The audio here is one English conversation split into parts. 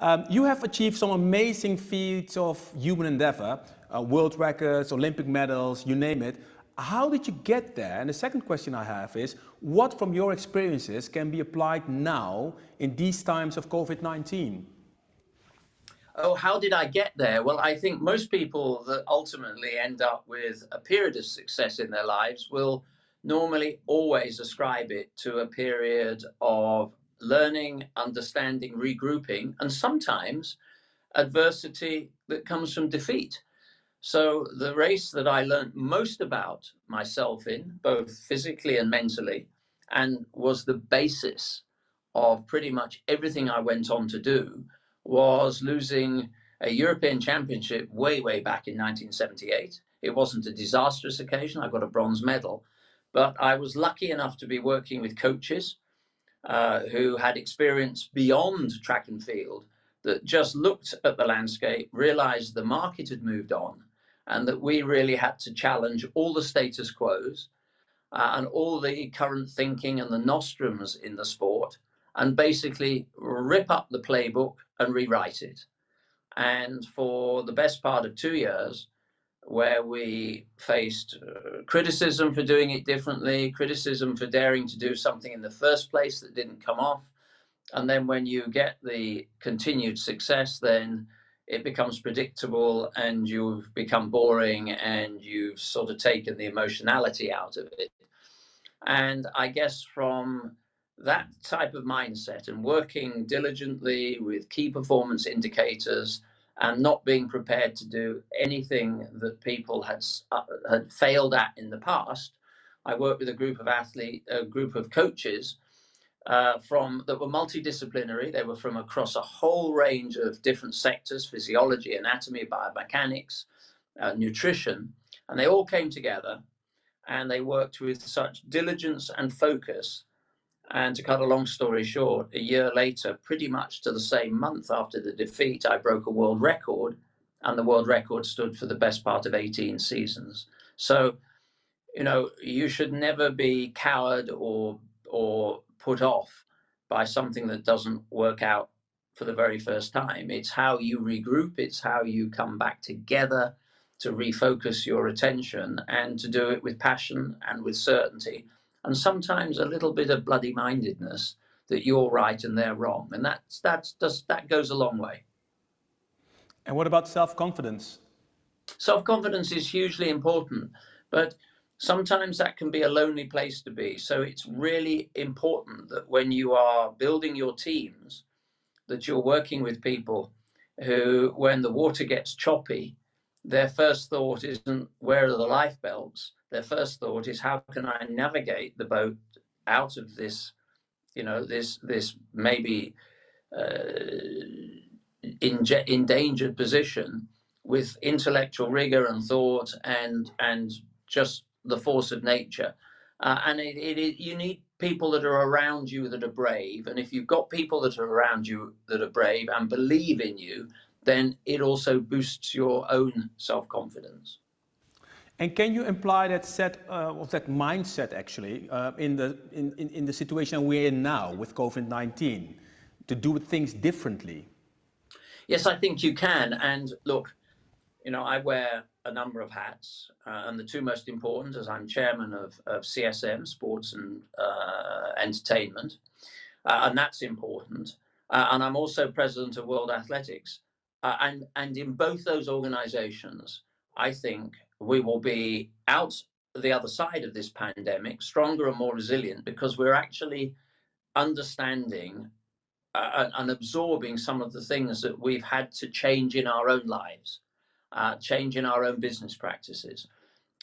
You have achieved some amazing feats of human endeavor, world records, Olympic medals, you name it. How did you get there? And the second question I have is, what from your experiences can be applied now in these times of COVID-19? Oh, how did I get there? Well, I think most people that ultimately end up with a period of success in their lives will normally always ascribe it to a period of learning, understanding, regrouping, and sometimes adversity that comes from defeat. So the race that I learned most about myself in, both physically and mentally, and was the basis of pretty much everything I went on to do, was losing a European Championship way back in 1978. It wasn't a disastrous occasion. I got a bronze medal, but I was lucky enough to be working with coaches who had experience beyond track and field, that just looked at the landscape, realized the market had moved on, and that we really had to challenge all the status quos and all the current thinking and the nostrums in the sport, and basically rip up the playbook and rewrite it. And for the best part of 2 years, where we faced criticism for doing it differently, criticism for daring to do something in the first place that didn't come off. And then when you get the continued success, then it becomes predictable and you've become boring and you've sort of taken the emotionality out of it. And I guess from that type of mindset and working diligently with key performance indicators and not being prepared to do anything that people had failed at in the past, I worked with a group of coaches that were multidisciplinary. They were from across a whole range of different sectors: physiology, anatomy, biomechanics, nutrition, and they all came together and they worked with such diligence and focus. And to cut a long story short, a year later, pretty much to the same month after the defeat, I broke a world record, and the world record stood for the best part of 18 seasons. So, you should never be cowed or put off by something that doesn't work out for the very first time. It's how you regroup, it's how you come back together to refocus your attention, and to do it with passion and with certainty, and sometimes a little bit of bloody mindedness that you're right and they're wrong. And that goes a long way. And what about self-confidence? Self-confidence is hugely important, but sometimes that can be a lonely place to be. So it's really important that when you are building your teams, that you're working with people who, when the water gets choppy, their first thought isn't where are the life belts. Their first thought is, how can I navigate the boat out of this, this maybe endangered position, with intellectual rigor and thought and just the force of nature. And you need people that are around you that are brave. And if you've got people that are around you that are brave and believe in you, then it also boosts your own self-confidence. And can you imply that that mindset actually in the situation we're in now with COVID-19, to do things differently? Yes, I think you can. And look, I wear a number of hats, and the two most important, as I'm chairman of CSM, Sports and Entertainment, and that's important. And I'm also president of World Athletics. And in both those organizations, I think we will be out the other side of this pandemic stronger and more resilient, because we're actually understanding and absorbing some of the things that we've had to change in our own lives, change in our own business practices.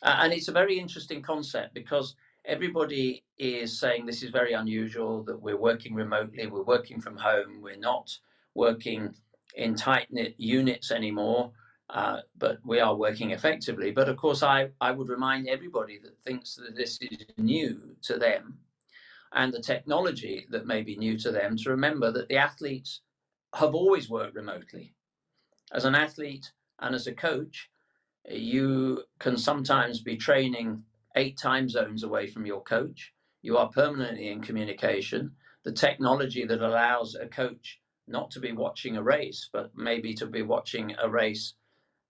And it's a very interesting concept, because everybody is saying this is very unusual, that we're working remotely, we're working from home, we're not working in tight-knit units anymore, but we are working effectively. But of course, I would remind everybody that thinks that this is new to them, and the technology that may be new to them, to remember that the athletes have always worked remotely. As an athlete and as a coach, you can sometimes be training 8 time zones away from your coach. You are permanently in communication. The technology that allows a coach not to be watching a race, but maybe to be watching a race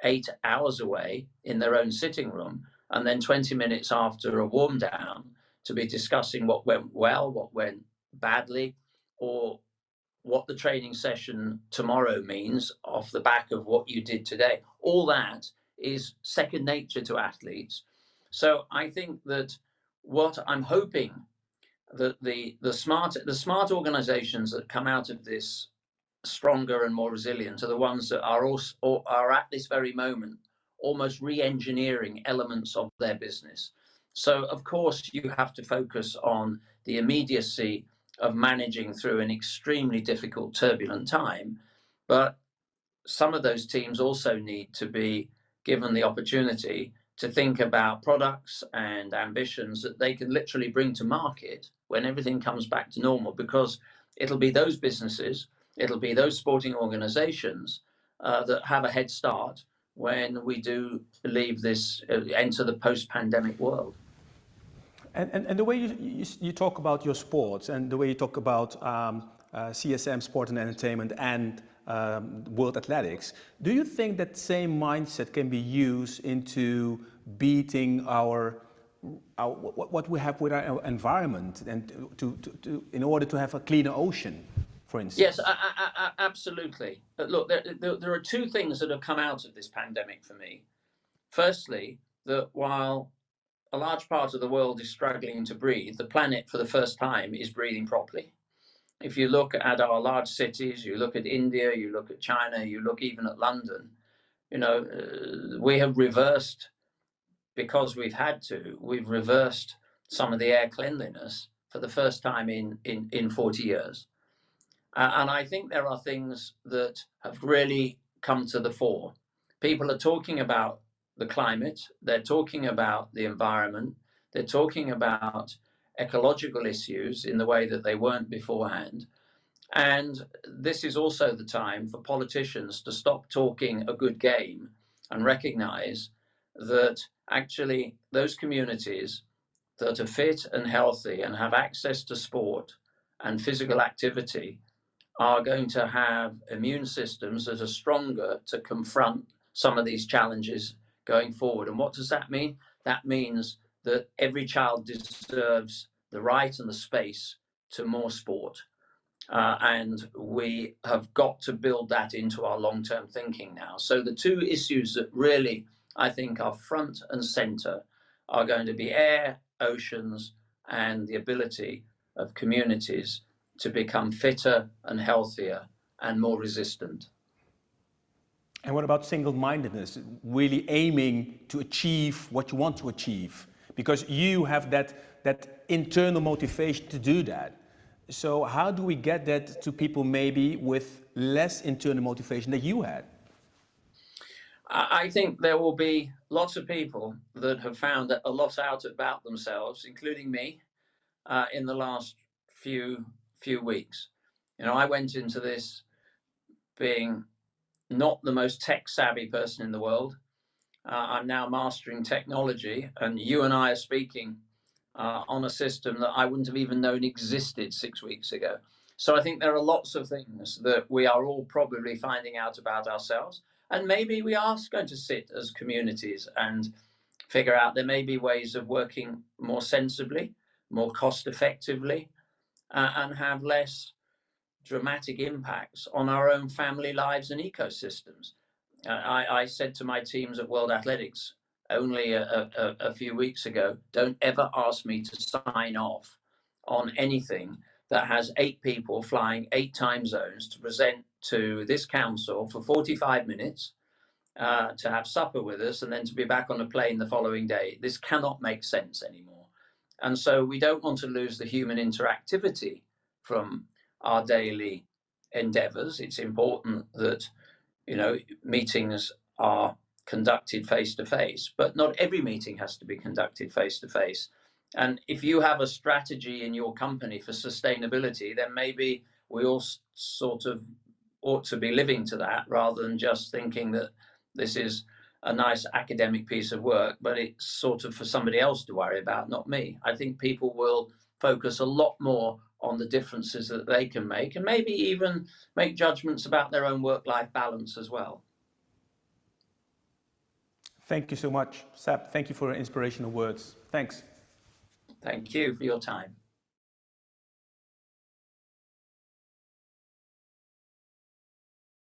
8 hours away in their own sitting room, and then 20 minutes after a warm down to be discussing what went well, what went badly, or what the training session tomorrow means off the back of what you did today. All that is second nature to athletes. So I think that what I'm hoping that the smart organizations that come out of this stronger and more resilient are the ones that are also or are at this very moment almost re-engineering elements of their business. So of course you have to focus on the immediacy of managing through an extremely difficult, turbulent time, but some of those teams also need to be given the opportunity to think about products and ambitions that they can literally bring to market when everything comes back to normal, because it'll be those businesses, it'll be those sporting organizations that have a head start when we do leave this, enter the post-pandemic world. And the way you talk about your sports and the way you talk about CSM, sport and entertainment, and world athletics, do you think that same mindset can be used into beating our what we have with our environment, and in order to have a cleaner ocean, for instance? Yes, absolutely. Look, there are two things that have come out of this pandemic for me. Firstly, that while a large part of the world is struggling to breathe, the planet for the first time is breathing properly. If you look at our large cities, you look at India, you look at China, you look even at London, we have reversed, because we've reversed some of the air cleanliness for the first time in 40 years. And I think there are things that have really come to the fore. People are talking about the climate, they're talking about the environment, they're talking about ecological issues in the way that they weren't beforehand. And this is also the time for politicians to stop talking a good game and recognize that actually those communities that are fit and healthy and have access to sport and physical activity are going to have immune systems that are stronger to confront some of these challenges going forward. And what does that mean? That means that every child deserves the right and the space to more sport. And we have got to build that into our long-term thinking now. So the two issues that really, I think, are front and center are going to be air, oceans, and the ability of communities to become fitter and healthier and more resistant. And what about single-mindedness, really aiming to achieve what you want to achieve? Because you have that internal motivation to do that. So how do we get that to people maybe with less internal motivation than you had? I think there will be lots of people that have found a lot out about themselves, including me, in the last few weeks. I went into this being not the most tech savvy person in the world. I'm now mastering technology, and you and I are speaking on a system that I wouldn't have even known existed 6 weeks ago. So I think there are lots of things that we are all probably finding out about ourselves. And maybe we are going to sit as communities and figure out there may be ways of working more sensibly, more cost effectively, and have less dramatic impacts on our own family lives and ecosystems. I said to my teams at World Athletics only a few weeks ago, don't ever ask me to sign off on anything that has 8 people flying 8 time zones to present to this council for 45 minutes, to have supper with us, and then to be back on a plane the following day. This cannot make sense anymore. And so we don't want to lose the human interactivity from our daily endeavors. It's important that meetings are conducted face to face, but not every meeting has to be conducted face to face. And if you have a strategy in your company for sustainability, then maybe we all sort of ought to be living to that, rather than just thinking that this is a nice academic piece of work, but it's sort of for somebody else to worry about, not me. I think people will focus a lot more on the differences that they can make, and maybe even make judgments about their own work-life balance as well. Thank you so much, Seb. Thank you for your inspirational words. Thanks. Thank you for your time.